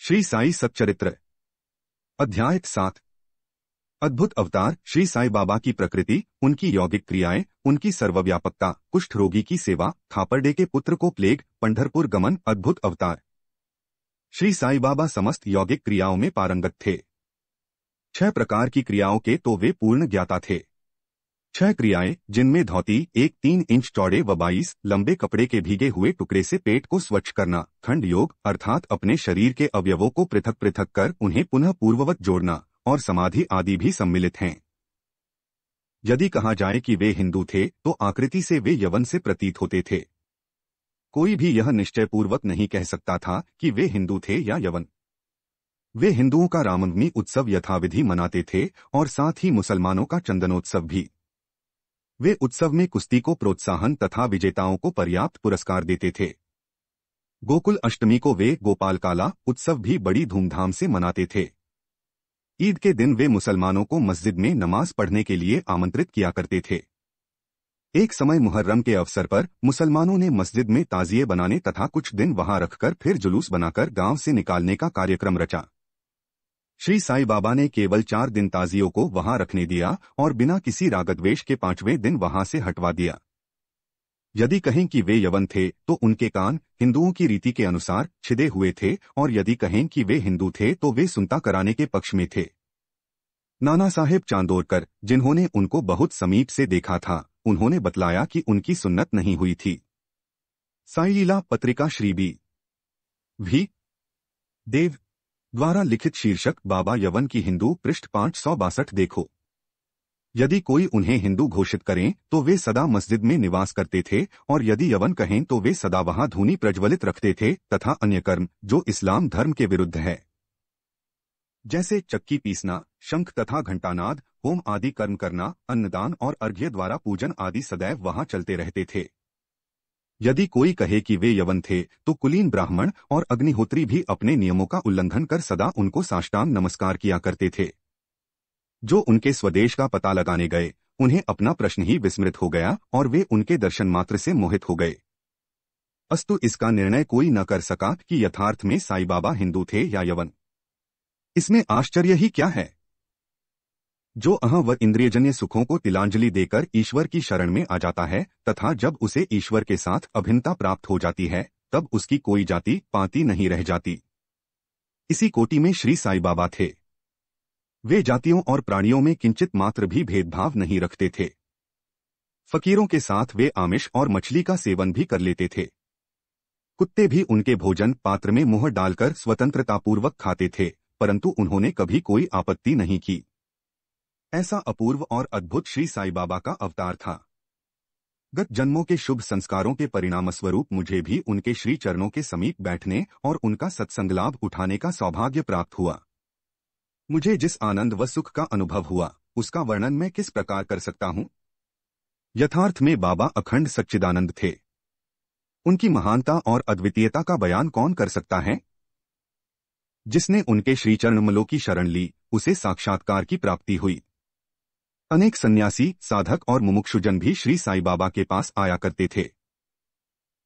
श्री साई सच्चरित्र अध्याय 7। अद्भुत अवतार श्री साई बाबा की प्रकृति, उनकी यौगिक क्रियाएं, उनकी सर्वव्यापकता, कुष्ठ रोगी की सेवा, खापरडे के पुत्र को प्लेग, पंढरपुर गमन। अद्भुत अवतार। श्री साई बाबा समस्त यौगिक क्रियाओं में पारंगत थे। 6 प्रकार की क्रियाओं के तो वे पूर्ण ज्ञाता थे। 6 क्रियाएं, जिनमें धोती, एक 3 इंच चौड़े व 22 लंबे कपड़े के भीगे हुए टुकड़े से पेट को स्वच्छ करना, खंड योग अर्थात अपने शरीर के अवयवों को पृथक पृथक कर उन्हें पुनः पूर्ववत जोड़ना, और समाधि आदि भी सम्मिलित हैं। यदि कहा जाए कि वे हिंदू थे तो आकृति से वे यवन से प्रतीत होते थे। कोई भी यह निश्चयपूर्वक नहीं कह सकता था कि वे हिंदू थे या यवन। वे हिंदुओं का रामनवमी उत्सव यथाविधि मनाते थे और साथ ही मुसलमानों का चंदनोत्सव भी। वे उत्सव में कुश्ती को प्रोत्साहन तथा विजेताओं को पर्याप्त पुरस्कार देते थे। गोकुल अष्टमी को वे गोपालकाला उत्सव भी बड़ी धूमधाम से मनाते थे। ईद के दिन वे मुसलमानों को मस्जिद में नमाज पढ़ने के लिए आमंत्रित किया करते थे। एक समय मुहर्रम के अवसर पर मुसलमानों ने मस्जिद में ताजिए बनाने तथा कुछ दिन वहां रखकर फिर जुलूस बनाकर गांव से निकालने का कार्यक्रम रचा। श्री साई बाबा ने केवल 4 दिन ताजियों को वहां रखने दिया और बिना किसी रागद्वेष के 5वें दिन वहां से हटवा दिया। यदि कहें कि वे यवन थे तो उनके कान हिंदुओं की रीति के अनुसार छिदे हुए थे, और यदि कहें कि वे हिंदू थे तो वे सुनता कराने के पक्ष में थे। नाना साहेब चांदोरकर, जिन्होंने उनको बहुत समीप से देखा था, उन्होंने बतलाया कि उनकी सुन्नत नहीं हुई थी। साई लीला पत्रिका श्री भी देव द्वारा लिखित शीर्षक बाबा यवन की हिंदू, पृष्ठ 562 देखो। यदि कोई उन्हें हिंदू घोषित करें तो वे सदा मस्जिद में निवास करते थे, और यदि यवन कहें तो वे सदा वहां धूनी प्रज्वलित रखते थे तथा अन्य कर्म जो इस्लाम धर्म के विरुद्ध है, जैसे चक्की पीसना, शंख तथा घंटानाद, होम आदि कर्म करना, अन्नदान और अर्घ्य द्वारा पूजन आदि सदैव वहां चलते रहते थे। यदि कोई कहे कि वे यवन थे तो कुलीन ब्राह्मण और अग्निहोत्री भी अपने नियमों का उल्लंघन कर सदा उनको साष्टांग नमस्कार किया करते थे। जो उनके स्वदेश का पता लगाने गए, उन्हें अपना प्रश्न ही विस्मृत हो गया और वे उनके दर्शन मात्र से मोहित हो गए। अस्तु इसका निर्णय कोई न कर सका कि यथार्थ में साई बाबा हिंदू थे या यवन। इसमें आश्चर्य ही क्या है। जो अह व इंद्रियजन्य सुखों को तिलांजलि देकर ईश्वर की शरण में आ जाता है तथा जब उसे ईश्वर के साथ अभिन्नता प्राप्त हो जाती है, तब उसकी कोई जाति पाति नहीं रह जाती। इसी कोटि में श्री साई बाबा थे। वे जातियों और प्राणियों में किंचित मात्र भी भेदभाव नहीं रखते थे। फकीरों के साथ वे आमिष और मछली का सेवन भी कर लेते थे। कुत्ते भी उनके भोजन पात्र में मुंह डालकर स्वतंत्रतापूर्वक खाते थे, परंतु उन्होंने कभी कोई आपत्ति नहीं की। ऐसा अपूर्व और अद्भुत श्री साई बाबा का अवतार था। गत जन्मों के शुभ संस्कारों के परिणामस्वरूप मुझे भी उनके श्री चरणों के समीप बैठने और उनका सत्संग लाभ उठाने का सौभाग्य प्राप्त हुआ। मुझे जिस आनंद व सुख का अनुभव हुआ, उसका वर्णन मैं किस प्रकार कर सकता हूं। यथार्थ में बाबा अखंड सच्चिदानंद थे। उनकी महानता और अद्वितीयता का बयान कौन कर सकता है। जिसने उनके श्रीचरणमलों की शरण ली, उसे साक्षात्कार की प्राप्ति हुई। अनेक सन्यासी, साधक और मुमुक्षुजन भी श्री साई बाबा के पास आया करते थे।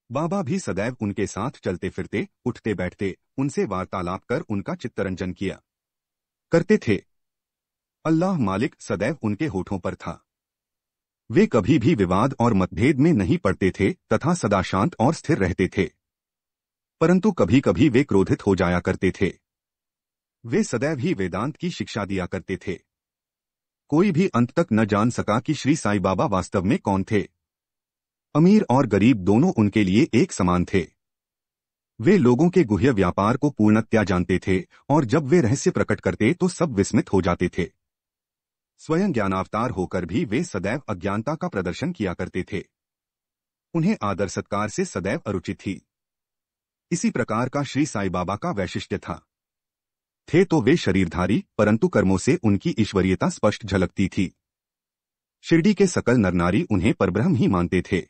बाबा भी सदैव उनके साथ चलते फिरते, उठते बैठते, उनसे वार्तालाप कर उनका चित्तरंजन किया करते थे। अल्लाह मालिक सदैव उनके होठों पर था। वे कभी भी विवाद और मतभेद में नहीं पड़ते थे तथा सदा शांत और स्थिर रहते थे, परंतु कभी कभी वे क्रोधित हो जाया करते थे। वे सदैव ही वेदांत की शिक्षा दिया करते थे। कोई भी अंत तक न जान सका कि श्री साई बाबा वास्तव में कौन थे। अमीर और गरीब दोनों उनके लिए एक समान थे। वे लोगों के गुह्य व्यापार को पूर्णतया जानते थे, और जब वे रहस्य प्रकट करते तो सब विस्मित हो जाते थे। स्वयं ज्ञानावतार होकर भी वे सदैव अज्ञानता का प्रदर्शन किया करते थे। उन्हें आदर सत्कार से सदैव अरुचि थी। इसी प्रकार का श्री साई बाबा का वैशिष्ट्य था। थे तो वे शरीरधारी, परंतु कर्मों से उनकी ईश्वरीयता स्पष्ट झलकती थी। शिरडी के सकल नरनारी उन्हें परब्रह्म ही मानते थे।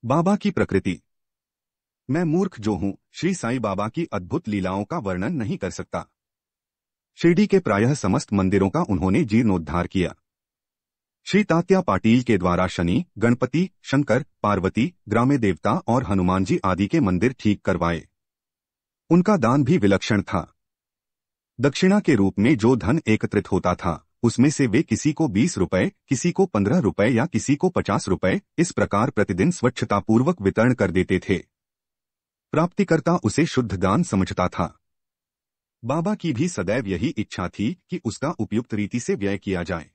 बाबा की प्रकृति। मैं मूर्ख जो हूं, श्री साई बाबा की अद्भुत लीलाओं का वर्णन नहीं कर सकता। शिरडी के प्रायः समस्त मंदिरों का उन्होंने जीर्णोद्धार किया। श्री तात्या पाटिल के द्वारा शनि, गणपति, शंकर, पार्वती, ग्राम्य देवता और हनुमान जी आदि के मंदिर ठीक करवाए। उनका दान भी विलक्षण था। दक्षिणा के रूप में जो धन एकत्रित होता था उसमें से वे किसी को 20 रुपए, किसी को 15 रुपए या किसी को 50 रुपए इस प्रकार प्रतिदिन स्वच्छतापूर्वक वितरण कर देते थे। प्राप्तिकर्ता उसे शुद्ध दान समझता था। बाबा की भी सदैव यही इच्छा थी कि उसका उपयुक्त रीति से व्यय किया जाए।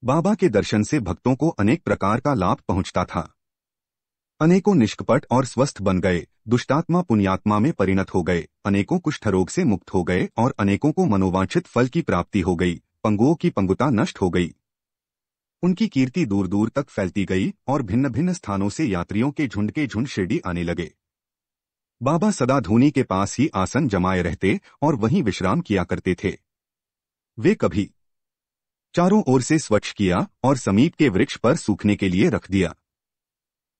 बाबा के दर्शन से भक्तों को अनेक प्रकार का लाभ पहुंचता था। अनेकों निष्कपट और स्वस्थ बन गए, दुष्टात्मा पुण्यात्मा में परिणत हो गए, अनेकों कुष्ठ रोग से मुक्त हो गए और अनेकों को मनोवांछित फल की प्राप्ति हो गई, पंगुओं की पंगुता नष्ट हो गई। उनकी कीर्ति दूर दूर तक फैलती गई और भिन्न भिन्न स्थानों से यात्रियों के झुंड शिरडी आने लगे। बाबा सदा धूनी के पास ही आसन जमाए रहते और वहीं विश्राम किया करते थे। वे कभी चारों ओर से स्वच्छ किया और समीप के वृक्ष पर सूखने के लिए रख दिया।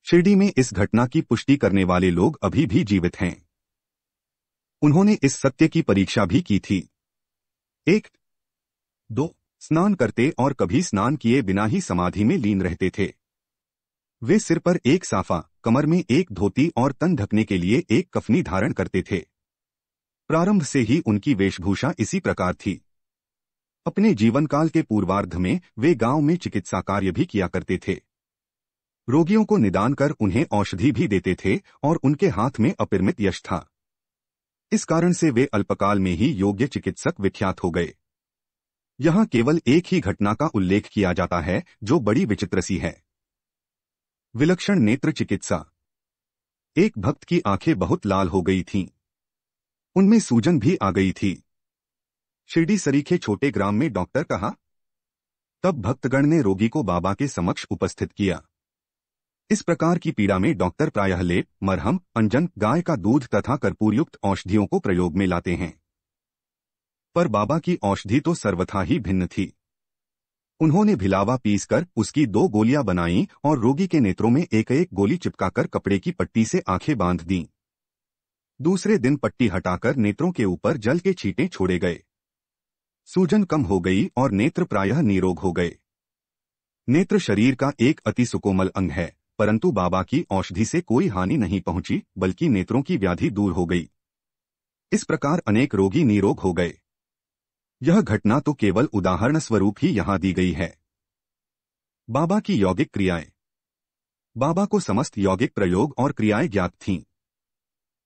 शिरडी में इस घटना की पुष्टि करने वाले लोग अभी भी जीवित हैं। उन्होंने इस सत्य की परीक्षा भी की थी। 1, 2 स्नान करते और कभी स्नान किए बिना ही समाधि में लीन रहते थे। वे सिर पर एक साफा, कमर में एक धोती और तन ढकने के लिए एक कफनी धारण करते थे। प्रारंभ से ही उनकी वेशभूषा इसी प्रकार थी। अपने जीवन काल के पूर्वार्ध में वे गांव में चिकित्सा कार्य भी किया करते थे। रोगियों को निदान कर उन्हें औषधि भी देते थे और उनके हाथ में अपरिमित यश था। इस कारण से वे अल्पकाल में ही योग्य चिकित्सक विख्यात हो गए। यहाँ केवल एक ही घटना का उल्लेख किया जाता है जो बड़ी विचित्र सी है। विलक्षण नेत्र चिकित्सा। एक भक्त की आंखें बहुत लाल हो गई थीं। उनमें सूजन भी आ गई थी। शिरडी सरीखे छोटे ग्राम में डॉक्टर कहा। तब भक्तगण ने रोगी को बाबा के समक्ष उपस्थित किया। इस प्रकार की पीड़ा में डॉक्टर प्रायः लेप, मरहम, अंजन, गाय का दूध तथा कर्पूरयुक्त औषधियों को प्रयोग में लाते हैं। पर बाबा की औषधि तो सर्वथा ही भिन्न थी। उन्होंने भिलावा पीसकर उसकी 2 गोलियां बनाईं और रोगी के नेत्रों में एक एक गोली चिपकाकर कपड़े की पट्टी से आंखें बांध दीं। दूसरे दिन पट्टी हटाकर नेत्रों के ऊपर जल के छींटे छोड़े गए। सूजन कम हो गई और नेत्र प्रायः निरोग हो गए। नेत्र शरीर का एक अति सुकोमल अंग है, परंतु बाबा की औषधि से कोई हानि नहीं पहुंची, बल्कि नेत्रों की व्याधि दूर हो गई। इस प्रकार अनेक रोगी निरोग हो गए। यह घटना तो केवल उदाहरण स्वरूप ही यहां दी गई है। बाबा की यौगिक क्रियाएं। बाबा को समस्त यौगिक प्रयोग और क्रियाएं ज्ञात थीं।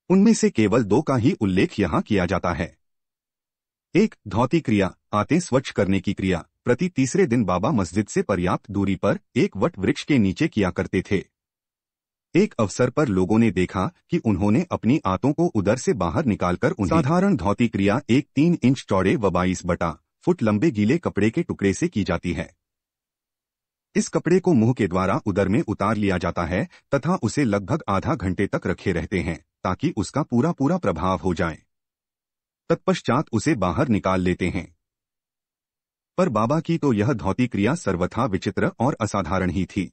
उनमें से केवल 2 का ही उल्लेख यहां किया जाता है। 1, धौती क्रिया, आंतें स्वच्छ करने की क्रिया, प्रति तीसरे दिन बाबा मस्जिद से पर्याप्त दूरी पर एक वट वृक्ष के नीचे किया करते थे। एक अवसर पर लोगों ने देखा कि उन्होंने अपनी आंतों को उदर से बाहर निकालकर उन्हें साधारण धौती क्रिया एक 3 इंच चौड़े व 22 फुट लंबे गीले कपड़े के टुकड़े से की जाती है। इस कपड़े को मुंह के द्वारा उदर में उतार लिया जाता है तथा उसे लगभग आधा घंटे तक रखे रहते हैं ताकि उसका पूरा प्रभाव हो जाए। तत्पश्चात उसे बाहर निकाल लेते हैं। पर बाबा की तो यह धौती क्रिया सर्वथा विचित्र और असाधारण ही थी।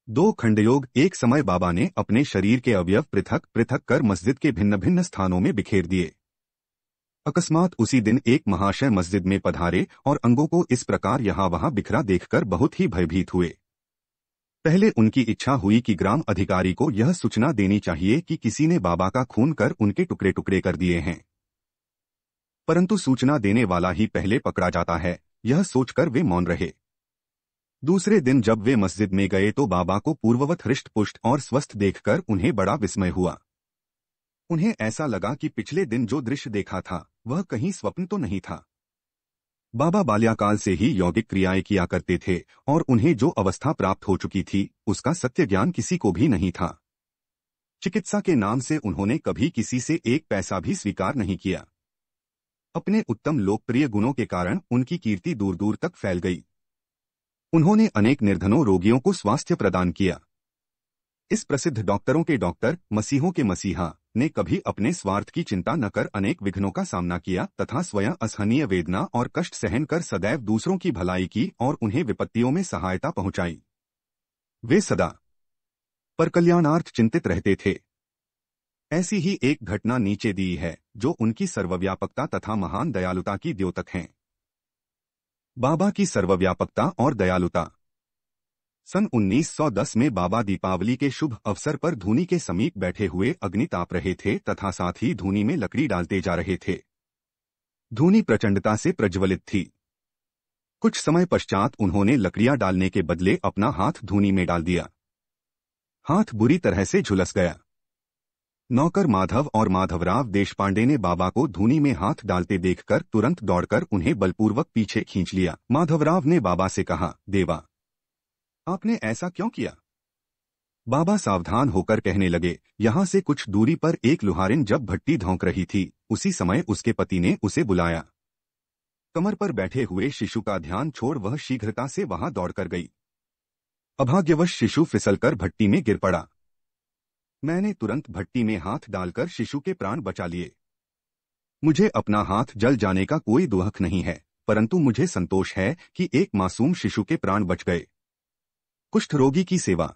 2 खंडयोग। एक समय बाबा ने अपने शरीर के अवयव पृथक पृथक कर मस्जिद के भिन्न भिन्न स्थानों में बिखेर दिए। अकस्मात उसी दिन एक महाशय मस्जिद में पधारे और अंगों को इस प्रकार यहाँ वहां बिखरा देखकर बहुत ही भयभीत हुए। पहले उनकी इच्छा हुई कि ग्राम अधिकारी को यह सूचना देनी चाहिए कि किसी ने बाबा का खून कर उनके टुकड़े टुकड़े कर दिए हैं, परंतु सूचना देने वाला ही पहले पकड़ा जाता है, यह सोचकर वे मौन रहे। दूसरे दिन जब वे मस्जिद में गए तो बाबा को पूर्ववत हृष्ट पुष्ट और स्वस्थ देखकर उन्हें बड़ा विस्मय हुआ। उन्हें ऐसा लगा कि पिछले दिन जो दृश्य देखा था वह कहीं स्वप्न तो नहीं था। बाबा बाल्याकाल से ही यौगिक क्रियाएं किया करते थे और उन्हें जो अवस्था प्राप्त हो चुकी थी उसका सत्य ज्ञान किसी को भी नहीं था। चिकित्सा के नाम से उन्होंने कभी किसी से 1 पैसा भी स्वीकार नहीं किया। अपने उत्तम लोकप्रिय गुणों के कारण उनकी कीर्ति दूर दूर तक फैल गई। उन्होंने अनेक निर्धनों रोगियों को स्वास्थ्य प्रदान किया। इस प्रसिद्ध डॉक्टरों के डॉक्टर, मसीहों के मसीहा ने कभी अपने स्वार्थ की चिंता न कर अनेक विघ्नों का सामना किया तथा स्वयं असहनीय वेदना और कष्ट सहन कर सदैव दूसरों की भलाई की और उन्हें विपत्तियों में सहायता पहुंचाई। वे सदा परकल्याणार्थ चिंतित रहते थे। ऐसी ही एक घटना नीचे दी है जो उनकी सर्वव्यापकता तथा महान दयालुता की द्योतक हैं। बाबा की सर्वव्यापकता और दयालुता। सन 1910 में बाबा दीपावली के शुभ अवसर पर धूनी के समीप बैठे हुए अग्नि ताप रहे थे तथा साथ ही धूनी में लकड़ी डालते जा रहे थे। धूनी प्रचंडता से प्रज्वलित थी। कुछ समय पश्चात उन्होंने लकड़ियां डालने के बदले अपना हाथ धूनी में डाल दिया। हाथ बुरी तरह से झुलस गया। नौकर माधव और माधवराव देशपांडे ने बाबा को धूनी में हाथ डालते देखकर तुरंत दौड़कर उन्हें बलपूर्वक पीछे खींच लिया। माधवराव ने बाबा से कहा, देवा, आपने ऐसा क्यों किया? बाबा सावधान होकर कहने लगे, यहां से कुछ दूरी पर एक लुहारिन जब भट्टी धौंक रही थी, उसी समय उसके पति ने उसे बुलाया। कमर पर बैठे हुए शिशु का ध्यान छोड़ वह शीघ्रता से वहां दौड़कर गई। अभाग्यवश शिशु फिसलकर भट्टी में गिर पड़ा। मैंने तुरंत भट्टी में हाथ डालकर शिशु के प्राण बचा लिए। मुझे अपना हाथ जल जाने का कोई दुख नहीं है, परंतु मुझे संतोष है कि एक मासूम शिशु के प्राण बच गए। कुष्ठ रोगी की सेवा।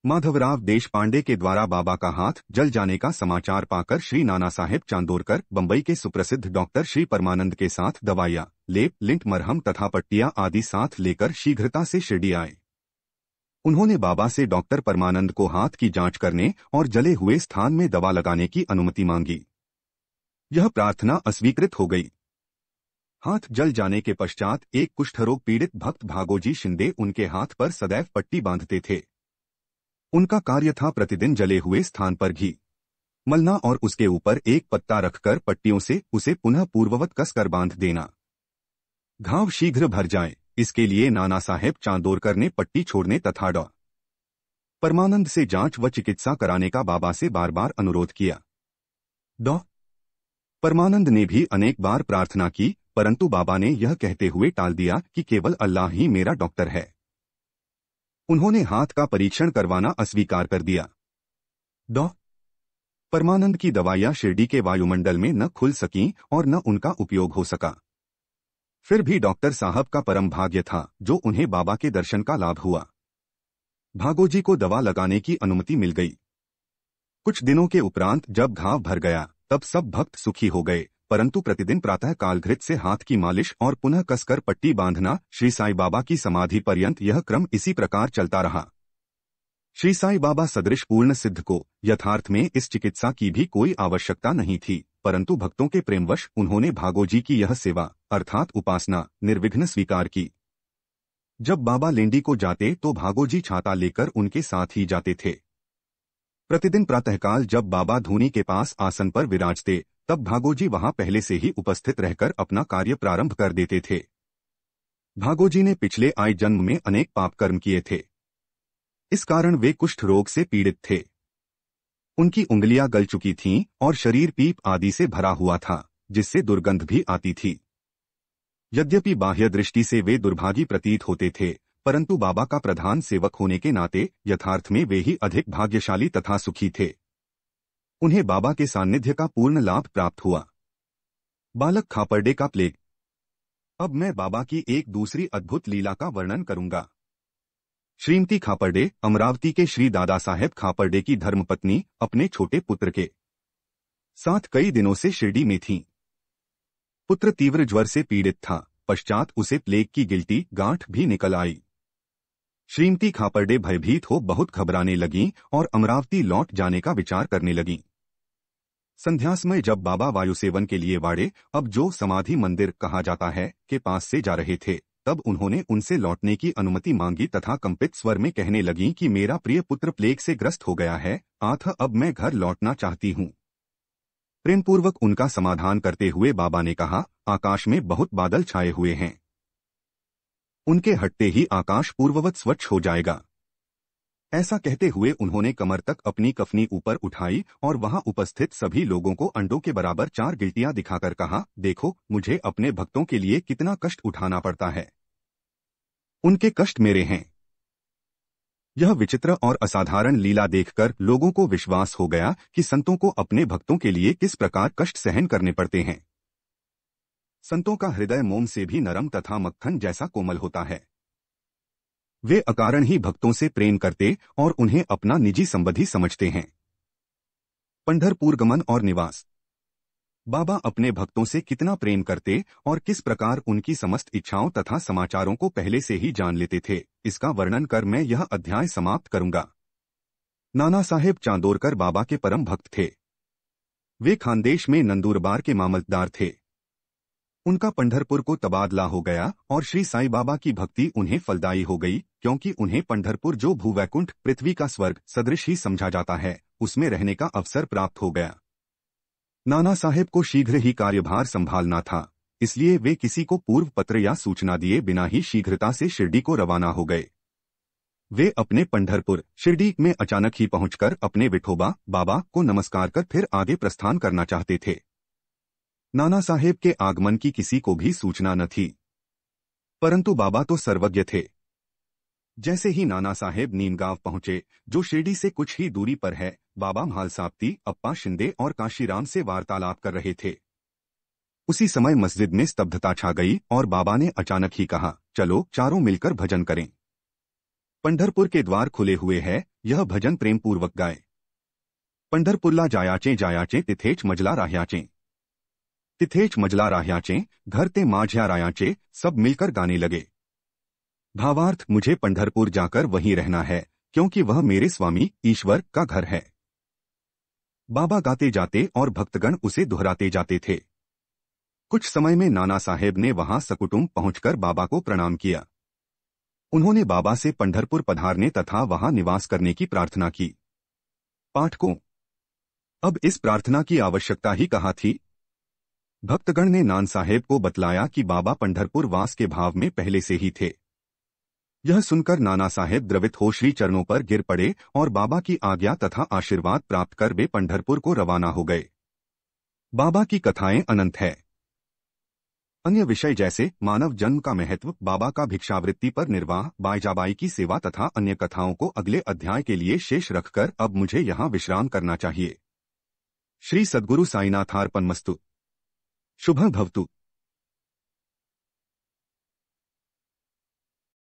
माधवराव देशपांडे के द्वारा बाबा का हाथ जल जाने का समाचार पाकर श्री नाना साहेब चांदोरकर बंबई के सुप्रसिद्ध डॉक्टर श्री परमानंद के साथ दवाइयां, लेप, लिंट, मरहम तथा पट्टियां आदि साथ लेकर शीघ्रता से शिरडी आए। उन्होंने बाबा से डॉक्टर परमानंद को हाथ की जांच करने और जले हुए स्थान में दवा लगाने की अनुमति मांगी। यह प्रार्थना अस्वीकृत हो गई। हाथ जल जाने के पश्चात एक कुष्ठरोग पीड़ित भक्त भागोजी शिंदे उनके हाथ पर सदैव पट्टी बांधते थे। उनका कार्य था प्रतिदिन जले हुए स्थान पर घी मलना और उसके ऊपर एक पत्ता रखकर पट्टियों से उसे पुनः पूर्ववत कसकर बांध देना। घाव शीघ्र भर जाए, इसके लिए नाना साहेब चांदोरकर ने पट्टी छोड़ने तथा डॉ परमानंद से जांच व चिकित्सा कराने का बाबा से बार बार अनुरोध किया। डॉ परमानंद ने भी अनेक बार प्रार्थना की, परंतु बाबा ने यह कहते हुए टाल दिया कि केवल अल्लाह ही मेरा डॉक्टर है। उन्होंने हाथ का परीक्षण करवाना अस्वीकार कर दिया। डॉ परमानंद की दवाइयां शिरडी के वायुमंडल में न खुल सकीं और न उनका उपयोग हो सका। फिर भी डॉक्टर साहब का परम भाग्य था जो उन्हें बाबा के दर्शन का लाभ हुआ। भागोजी को दवा लगाने की अनुमति मिल गई। कुछ दिनों के उपरांत जब घाव भर गया तब सब भक्त सुखी हो गए, परंतु प्रतिदिन प्रातः काल घृत से हाथ की मालिश और पुनः कसकर पट्टी बांधना श्री साईं बाबा की समाधि पर्यंत यह क्रम इसी प्रकार चलता रहा। श्री साईं बाबा सदृश पूर्ण सिद्ध को यथार्थ में इस चिकित्सा की भी कोई आवश्यकता नहीं थी, परंतु भक्तों के प्रेमवश उन्होंने भागोजी की यह सेवा अर्थात उपासना निर्विघ्न स्वीकार की। जब बाबा लेंडी को जाते तो भागोजी छाता लेकर उनके साथ ही जाते थे। प्रतिदिन प्रातःकाल जब बाबा धूनी के पास आसन पर विराजते तब भागोजी वहां पहले से ही उपस्थित रहकर अपना कार्य प्रारंभ कर देते थे। भागोजी ने पिछले आए जन्म में अनेक पाप कर्म किए थे। इस कारण वे कुष्ठ रोग से पीड़ित थे। उनकी उंगलियां गल चुकी थीं और शरीर पीप आदि से भरा हुआ था, जिससे दुर्गंध भी आती थी। यद्यपि बाह्य दृष्टि से वे दुर्भागी प्रतीत होते थे, परंतु बाबा का प्रधान सेवक होने के नाते यथार्थ में वे ही अधिक भाग्यशाली तथा सुखी थे। उन्हें बाबा के सान्निध्य का पूर्ण लाभ प्राप्त हुआ। बालक खापर्डे का प्लेग। अब मैं बाबा की एक दूसरी अद्भुत लीला का वर्णन करूंगा। श्रीमती खापर्डे अमरावती के श्री दादा साहेब खापर्डे की धर्मपत्नी अपने छोटे पुत्र के साथ कई दिनों से शिरडी में थीं। पुत्र तीव्र ज्वर से पीड़ित था, पश्चात उसे प्लेग की गिल्टी गांठ भी निकल आई। श्रीमती खापर्डे भयभीत हो बहुत घबराने लगीं और अमरावती लौट जाने का विचार करने लगीं। संध्या समय जब बाबा वायुसेवन के लिए वाड़े, अब जो समाधि मंदिर कहा जाता है, के पास से जा रहे थे, तब उन्होंने उनसे लौटने की अनुमति मांगी तथा कंपित स्वर में कहने लगीं कि मेरा प्रिय पुत्र प्लेग से ग्रस्त हो गया है, अतः अब मैं घर लौटना चाहती हूँ। प्रेमपूर्वक उनका समाधान करते हुए बाबा ने कहा, आकाश में बहुत बादल छाए हुए हैं, उनके हटते ही आकाश पूर्ववत स्वच्छ हो जाएगा। ऐसा कहते हुए उन्होंने कमर तक अपनी कफनी ऊपर उठाई और वहां उपस्थित सभी लोगों को अंडों के बराबर 4 गिल्टियां दिखाकर कहा, देखो मुझे अपने भक्तों के लिए कितना कष्ट उठाना पड़ता है, उनके कष्ट मेरे हैं। यह विचित्र और असाधारण लीला देखकर लोगों को विश्वास हो गया कि संतों को अपने भक्तों के लिए किस प्रकार कष्ट सहन करने पड़ते हैं। संतों का हृदय मोम से भी नरम तथा मक्खन जैसा कोमल होता है। वे अकारण ही भक्तों से प्रेम करते और उन्हें अपना निजी संबंधी समझते हैं। पंढरपुर गमन और निवास। बाबा अपने भक्तों से कितना प्रेम करते और किस प्रकार उनकी समस्त इच्छाओं तथा समाचारों को पहले से ही जान लेते थे, इसका वर्णन कर मैं यह अध्याय समाप्त करूंगा। नाना साहेब चांदोरकर बाबा के परम भक्त थे। वे खानदेश में नंदुरबार के मामलतदार थे। उनका पंढरपुर को तबादला हो गया और श्री साईं बाबा की भक्ति उन्हें फलदायी हो गई, क्योंकि उन्हें पंढरपुर, जो भूवैकुंठ पृथ्वी का स्वर्ग सदृश ही समझा जाता है, उसमें रहने का अवसर प्राप्त हो गया। नाना साहेब को शीघ्र ही कार्यभार संभालना था, इसलिए वे किसी को पूर्व पत्र या सूचना दिए बिना ही शीघ्रता से शिरडी को रवाना हो गए। वे अपने पंढरपुर शिरडी में अचानक ही पहुंचकर अपने विठोबा बाबा को नमस्कार कर फिर आगे प्रस्थान करना चाहते थे। नाना साहेब के आगमन की किसी को भी सूचना न थी, परंतु बाबा तो सर्वज्ञ थे। जैसे ही नाना साहेब नीमगांव पहुंचे, जो शिरडी से कुछ ही दूरी पर है, बाबा म्हालसाबती, अप्पा शिंदे और काशीराम से वार्तालाप कर रहे थे। उसी समय मस्जिद में स्तब्धता छा गई और बाबा ने अचानक ही कहा, चलो चारों मिलकर भजन करें। पंढरपुर के द्वार खुले हुए हैं, यह भजन प्रेम पूर्वक गाए। पंढरपुरला जायाचे जायाचे तिथेच मजला राह्याचे, तिथेच मजला राह्याचे, घर ते माझ्या रायाचे, सब मिलकर गाने लगे। भावार्थ, मुझे पंढरपुर जाकर वहीं रहना है, क्योंकि वह मेरे स्वामी ईश्वर का घर है। बाबा गाते जाते और भक्तगण उसे दोहराते जाते थे। कुछ समय में नाना साहेब ने वहां सकुटुंब पहुंचकर बाबा को प्रणाम किया। उन्होंने बाबा से पंढरपुर पधारने तथा वहां निवास करने की प्रार्थना की। पाठकों, अब इस प्रार्थना की आवश्यकता ही कहाँ थी? भक्तगण ने नान साहेब को बतलाया कि बाबा पंढरपुर वास के भाव में पहले से ही थे। यह सुनकर नाना साहेब द्रवित हो श्री चरणों पर गिर पड़े और बाबा की आज्ञा तथा आशीर्वाद प्राप्त कर वे पंढरपुर को रवाना हो गए। बाबा की कथाएं अनंत है। अन्य विषय जैसे मानव जन्म का महत्व, बाबा का भिक्षावृत्ति पर निर्वाह, बाईजाबाई की सेवा तथा अन्य कथाओं को अगले अध्याय के लिए शेष रखकर अब मुझे यहाँ विश्राम करना चाहिए। श्री सद्गुरु साईनाथार्पणमस्तु। शुभं भवतु।